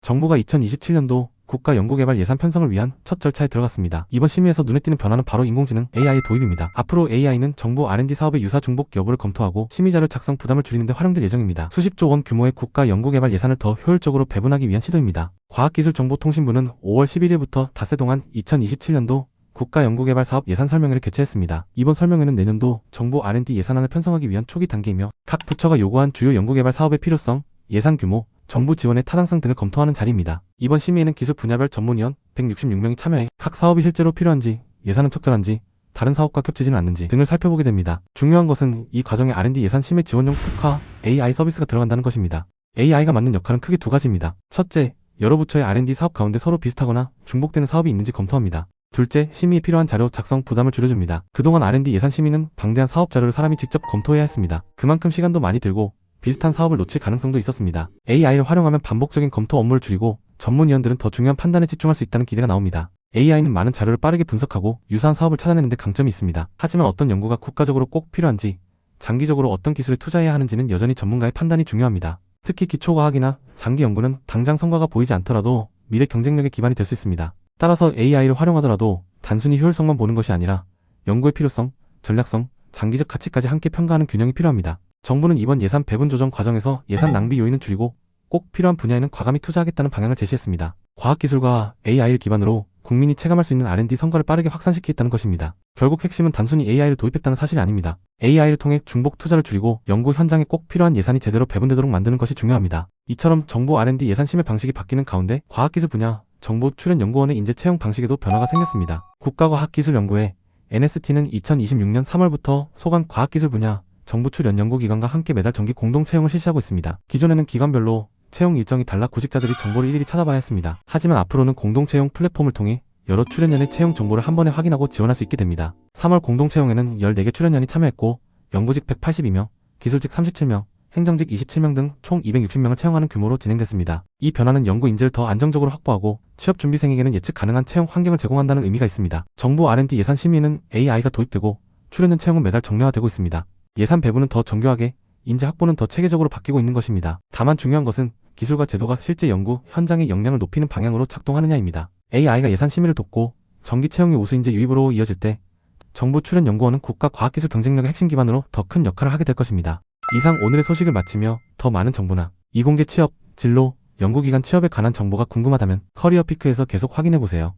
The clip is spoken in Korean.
정부가 2027년도 국가연구개발 예산 편성을 위한 첫 절차에 들어갔습니다. 이번 심의에서 눈에 띄는 변화는 바로 인공지능 AI의 도입입니다. 앞으로 AI는 정부 R&D 사업의 유사 중복 여부를 검토하고 심의자료 작성 부담을 줄이는 데 활용될 예정입니다. 수십조 원 규모의 국가연구개발 예산을 더 효율적으로 배분하기 위한 시도입니다. 과학기술정보통신부는 5월 11일부터 닷새 동안 2027년도 국가연구개발 사업 예산 설명회를 개최했습니다. 이번 설명회는 내년도 정부 R&D 예산안을 편성하기 위한 초기 단계이며 각 부처가 요구한 주요 연구개발 사업의 필요성, 예산 규모, 정부 지원의 타당성 등을 검토하는 자리입니다. 이번 심의에는 기술 분야별 전문위원 166명이 참여해 각 사업이 실제로 필요한지, 예산은 적절한지, 다른 사업과 겹치지는 않는지 등을 살펴보게 됩니다. 중요한 것은 이 과정에 R&D 예산 심의 지원용 특화 AI 서비스가 들어간다는 것입니다. AI가 맡는 역할은 크게 두 가지입니다. 첫째, 여러 부처의 R&D 사업 가운데 서로 비슷하거나 중복되는 사업이 있는지 검토합니다. 둘째, 심의에 필요한 자료 작성 부담을 줄여줍니다. 그동안 R&D 예산 심의는 방대한 사업 자료를 사람이 직접 검토해야 했습니다. 그만큼 시간도 많이 들고 비슷한 사업을 놓칠 가능성도 있었습니다. AI를 활용하면 반복적인 검토 업무를 줄이고 전문위원들은 더 중요한 판단에 집중할 수 있다는 기대가 나옵니다. AI는 많은 자료를 빠르게 분석하고 유사한 사업을 찾아내는 데 강점이 있습니다. 하지만 어떤 연구가 국가적으로 꼭 필요한지, 장기적으로 어떤 기술에 투자해야 하는지는 여전히 전문가의 판단이 중요합니다. 특히 기초과학이나 장기 연구는 당장 성과가 보이지 않더라도 미래 경쟁력의 기반이 될 수 있습니다. 따라서 AI를 활용하더라도 단순히 효율성만 보는 것이 아니라 연구의 필요성, 전략성, 장기적 가치까지 함께 평가하는 균형이 필요합니다. 정부는 이번 예산 배분 조정 과정에서 예산 낭비 요인은 줄이고 꼭 필요한 분야에는 과감히 투자하겠다는 방향을 제시했습니다. 과학기술과 AI를 기반으로 국민이 체감할 수 있는 R&D 성과를 빠르게 확산시키겠다는 것입니다. 결국 핵심은 단순히 AI를 도입했다는 사실이 아닙니다. AI를 통해 중복 투자를 줄이고 연구 현장에 꼭 필요한 예산이 제대로 배분되도록 만드는 것이 중요합니다. 이처럼 정부 R&D 예산 심의 방식이 바뀌는 가운데 과학기술 분야 정부 출연 연구원의 인재 채용 방식에도 변화가 생겼습니다. 국가과학기술연구회 NST는 2026년 3월부터 소관 과학기술 분야 정부 출연 연구기관과 함께 매달 정기 공동 채용을 실시하고 있습니다. 기존에는 기관별로 채용 일정이 달라 구직자들이 정보를 일일이 찾아봐야 했습니다. 하지만 앞으로는 공동 채용 플랫폼을 통해 여러 출연연의 채용 정보를 한 번에 확인하고 지원할 수 있게 됩니다. 3월 공동 채용에는 14개 출연연이 참여했고 연구직 182명, 기술직 37명, 행정직 27명 등 총 260명을 채용하는 규모로 진행됐습니다. 이 변화는 연구 인재를 더 안정적으로 확보하고 취업 준비생에게는 예측 가능한 채용 환경을 제공한다는 의미가 있습니다. 정부 R&D 예산 심의는 AI가 도입되고 출연연 채용은 매달 정례화되고 있습니다. 예산 배분은 더 정교하게, 인재 확보는 더 체계적으로 바뀌고 있는 것입니다. 다만 중요한 것은 기술과 제도가 실제 연구 현장의 역량을 높이는 방향으로 작동하느냐입니다. AI가 예산 심의를 돕고 정기 채용의 우수 인재 유입으로 이어질 때 정부 출연 연구원은 국가 과학기술 경쟁력의 핵심 기반으로 더 큰 역할을 하게 될 것입니다. 이상 오늘의 소식을 마치며 더 많은 정보나 이공계 취업, 진로, 연구기관 취업에 관한 정보가 궁금하다면 커리어피크에서 계속 확인해보세요.